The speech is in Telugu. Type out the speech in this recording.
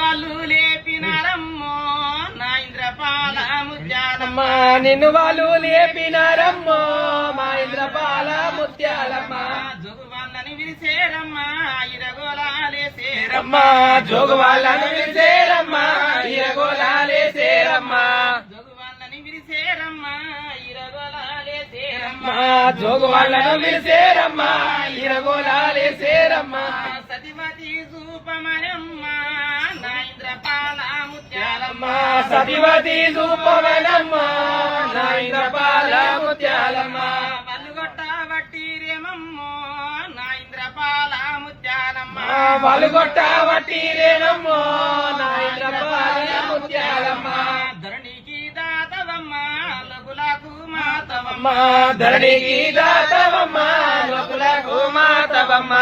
వాళ్ళు లేపినారమ్మో నా ఇంద్రపాల ముత్యాలమ్మ నిన్ను వాళ్ళు లేపినారమ్మో మా ఇంద్రపాల ముత్యాలమ్మ జోగు వాళ్ళని విరిసేరమ్మా ఇరగోలాలేసేరమ్మ జోగు వాళ్ళను విరిసేరమ్మా ఇరగోలాలేసేరమ్మా జోగు వాళ్ళని విరిసేరమ్మా ఇరగోలాలేసేరమ్మ జోగు వాళ్ళను విరిసేరమ్మా ఇరగోలాలేసేరమ్మా సతిమతి చూపమనమ్మ నా ఇంద్రపాల ముత్యాలమ్మ సతివతి చూపవనమ్మ నా ఇంద్రపాల ముత్యాలమ్మ వల్లుగొట్ట వట్టిరేమమ్మో నా ఇంద్రపాల ముత్యాలమ్మ వలుగొట్ట వట్టిరేనమ్మో నా ఇంద్రపాల ముత్యాలమ్మ ధరణికి దాతవమ్మ లఘులకు మాతవమ్మ ధరణికి దాతవమ్మ లోకులకు మాతవమ్మ